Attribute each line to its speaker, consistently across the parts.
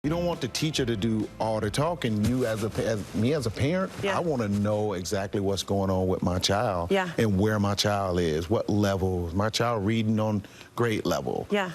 Speaker 1: You don't want the teacher to do all the talking. You, as a parent,
Speaker 2: Yeah.
Speaker 1: I want to know exactly what's going on with my child and where my child is, what level. Is my child reading on grade level?
Speaker 2: Yeah.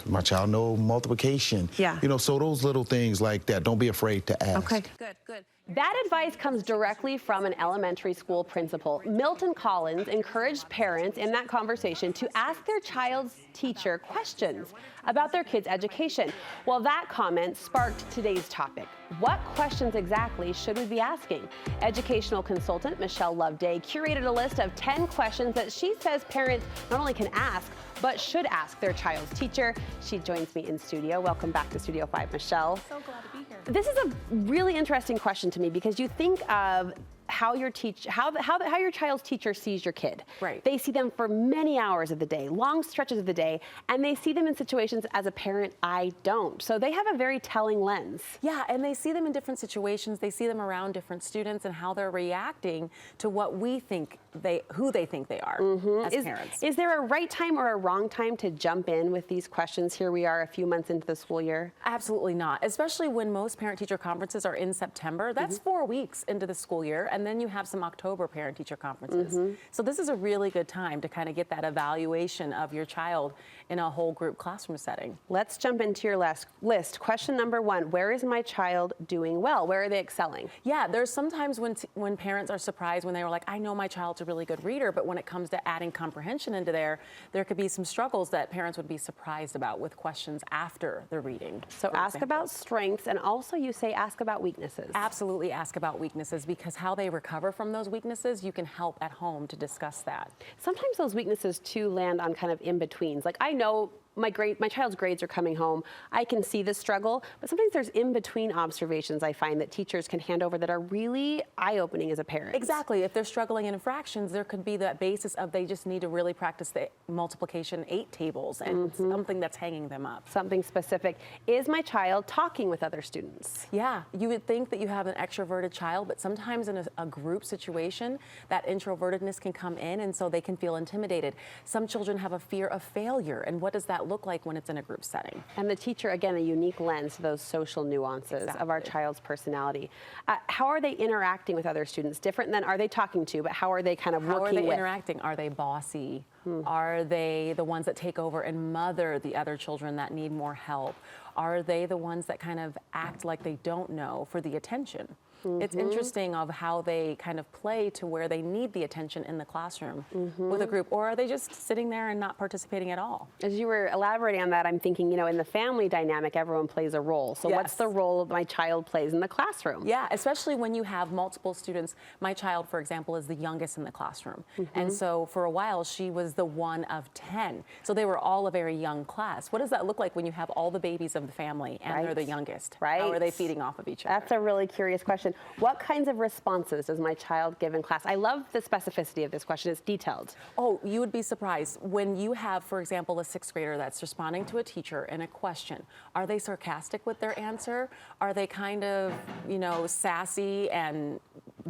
Speaker 1: My child know multiplication.
Speaker 2: Yeah.
Speaker 1: You know, so those little things like that, don't be afraid to ask.
Speaker 2: Okay, good.
Speaker 3: That advice comes directly from an elementary school principal. Milton Collins encouraged parents in that conversation to ask their child's teacher questions about their kids' education. Well, that comment sparked today's topic. What questions exactly should we be asking? Educational consultant Michelle Loveday curated a list of 10 questions that she says parents not only can ask, but should ask their child's teacher. She joins me in studio. Welcome back to Studio 5, Michelle.
Speaker 4: So glad to be here.
Speaker 3: This is a really interesting question to me because you think of how your child's teacher sees your kid.
Speaker 4: Right.
Speaker 3: They see them for many hours of the day, long stretches of the day, and they see them in situations as a parent I don't. So they have a very telling lens.
Speaker 4: Yeah, and they see them in different situations. They see them around different students and how they're reacting to what we think who they think they are as parents.
Speaker 3: Is there a right time or a wrong time to jump in with these questions? Here we are a few months into the school year.
Speaker 4: Absolutely not, especially when most parent-teacher conferences are in September. That's 4 weeks into the school year, and then you have some October parent-teacher conferences. So this is a really good time to kind of get that evaluation of your child in a whole group classroom setting.
Speaker 3: Let's jump into your last list. Question number 1, where is my child doing well? Where are they excelling?
Speaker 4: Yeah, there's sometimes when parents are surprised when they were like, I know my child's a really good reader, but when it comes to adding comprehension into there could be some struggles that parents would be surprised about with questions after the reading.
Speaker 3: So ask about strengths, and also you say ask about weaknesses.
Speaker 4: Absolutely ask about weaknesses, because how they recover from those weaknesses, you can help at home to discuss that.
Speaker 3: Sometimes those weaknesses too land on kind of in-betweens. Like I know my child's grades are coming home. I can see the struggle, but sometimes there's in-between observations I find that teachers can hand over that are really eye-opening as a parent.
Speaker 4: Exactly. If they're struggling in fractions, there could be that basis of they just need to really practice the multiplication 8 tables and something that's hanging them up.
Speaker 3: Something specific. Is my child talking with other students?
Speaker 4: Yeah, you would think that you have an extroverted child, but sometimes in a group situation, that introvertedness can come in, and so they can feel intimidated. Some children have a fear of failure, and what does that look like when it's in a group setting?
Speaker 3: And the teacher, again, a unique lens to those social nuances of our child's personality. How are they interacting with other students? Different than are they talking to, but how are they kind of working with?
Speaker 4: How are they interacting? Are they bossy? Are they the ones that take over and mother the other children that need more help? Are they the ones that kind of act like they don't know for the attention? It's interesting of how they kind of play to where they need the attention in the classroom with a group, or are they just sitting there and not participating at all?
Speaker 3: As you were elaborating on that, I'm thinking, you know, in the family dynamic, everyone plays a role. So what's the role my child plays in the classroom?
Speaker 4: Yeah, especially when you have multiple students. My child, for example, is the youngest in the classroom. And so for a while, she was the one of 10. So they were all a very young class. What does that look like when you have all the babies of the family and they're the youngest? How are they feeding off of each other?
Speaker 3: That's a really curious question. What kinds of responses does my child give in class? I love the specificity of this question. It's detailed.
Speaker 4: Oh, you would be surprised. When you have, for example, a 6th grader that's responding to a teacher in a question, are they sarcastic with their answer? Are they kind of, you know, sassy and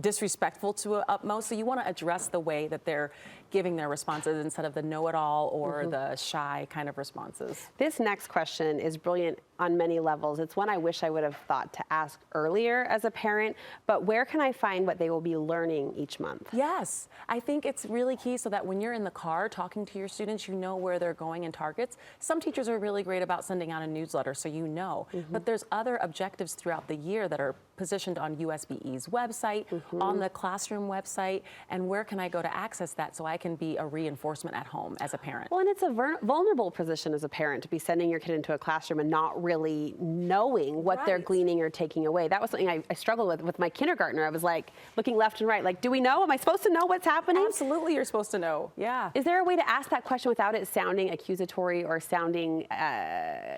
Speaker 4: disrespectful to a utmost? So you want to address the way that they're giving their responses instead of the know-it-all or the shy kind of responses.
Speaker 3: This next question is brilliant on many levels. It's one I wish I would have thought to ask earlier as a parent, but where can I find what they will be learning each month?
Speaker 4: Yes, I think it's really key so that when you're in the car talking to your students, you know where they're going in targets. Some teachers are really great about sending out a newsletter so you know, but there's other objectives throughout the year that are positioned on USBE's website, on the classroom website, and where can I go to access that so I can be a reinforcement at home as a parent?
Speaker 3: Well, and it's a vulnerable position as a parent to be sending your kid into a classroom and not really knowing what they're gleaning or taking away. That was something I struggled with my kindergartner. I was like looking left and right, like, do we know? Am I supposed to know what's happening?
Speaker 4: Absolutely, you're supposed to know. Yeah.
Speaker 3: Is there a way to ask that question without it sounding accusatory or sounding,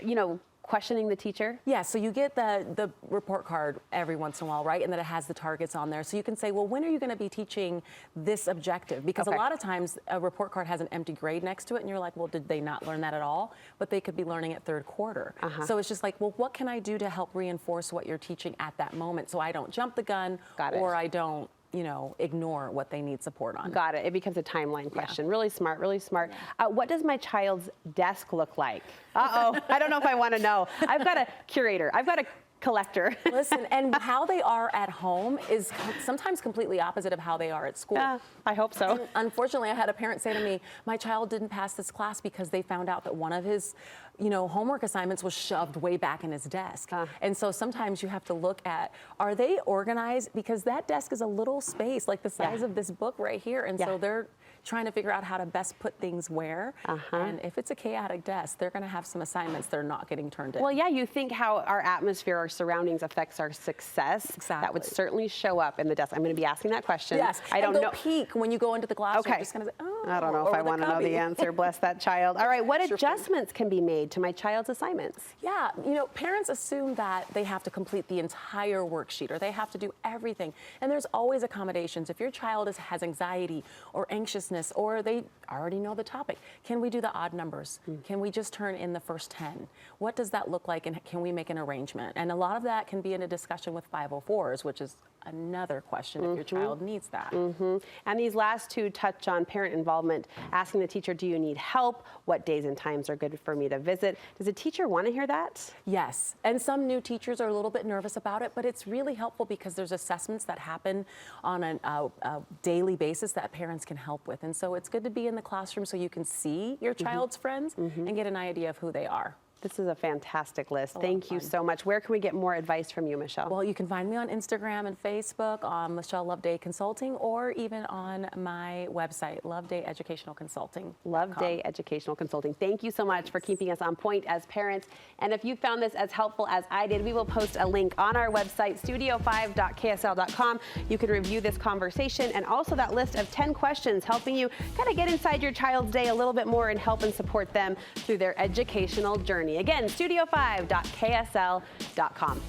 Speaker 3: you know, questioning the teacher?
Speaker 4: Yeah, so you get the report card every once in a while, right? And then it has the targets on there. So you can say, well, when are you going to be teaching this objective? Because a lot of times a report card has an empty grade next to it, and you're like, well, did they not learn that at all? But they could be learning it 3rd quarter. So it's just like, well, what can I do to help reinforce what you're teaching at that moment so I don't jump the gun or I don't ignore what they need support on.
Speaker 3: Got it. It becomes a timeline question. Really smart, really smart. What does my child's desk look like? Uh-oh, I don't know if I want to know. I've got a curator. I've got a collector.
Speaker 4: Listen, and how they are at home is sometimes completely opposite of how they are at school.
Speaker 3: I hope so.
Speaker 4: And unfortunately, I had a parent say to me, my child didn't pass this class because they found out that one of his homework assignments was shoved way back in his desk. And so sometimes you have to look at, are they organized? Because that desk is a little space, like the size of this book right here. And so they're trying to figure out how to best put things where. And if it's a chaotic desk, they're going to have some assignments they're not getting turned in.
Speaker 3: Well, yeah, you think how our atmosphere, our surroundings affects our success.
Speaker 4: Exactly.
Speaker 3: That would certainly show up in the desk. I'm going to be asking that question.
Speaker 4: Yes,
Speaker 3: I don't know.
Speaker 4: Peek when you go into the classroom.
Speaker 3: Okay.
Speaker 4: Just kind of say, oh,
Speaker 3: I don't know if I want to know the answer. Bless that child. All right, what adjustments can be made to my child's assignments?
Speaker 4: Yeah, parents assume that they have to complete the entire worksheet or they have to do everything. And there's always accommodations. If your child has anxiety or anxiousness or they already know the topic, can we do the odd numbers? Can we just turn in the first 10? What does that look like and can we make an arrangement? And a lot of that can be in a discussion with 504s, which is another question if your child needs that.
Speaker 3: And these last two touch on parent involvement, asking the teacher, do you need help? What days and times are good for me to visit? Does a teacher want to hear that?
Speaker 4: Yes, and some new teachers are a little bit nervous about it, but it's really helpful because there's assessments that happen on a daily basis that parents can help with. And so it's good to be in the classroom so you can see your child's friends and get an idea of who they are.
Speaker 3: This is a fantastic list. Thank you so much. Where can we get more advice from you, Michelle?
Speaker 4: Well, you can find me on Instagram and Facebook on Michelle Loveday Consulting or even on my website, Loveday Educational Consulting.
Speaker 3: Loveday Educational Consulting. Thank you so much for keeping us on point as parents. And if you found this as helpful as I did, we will post a link on our website, studio5.ksl.com. You can review this conversation and also that list of 10 questions helping you kind of get inside your child's day a little bit more and help and support them through their educational journey. Again, studio5.ksl.com.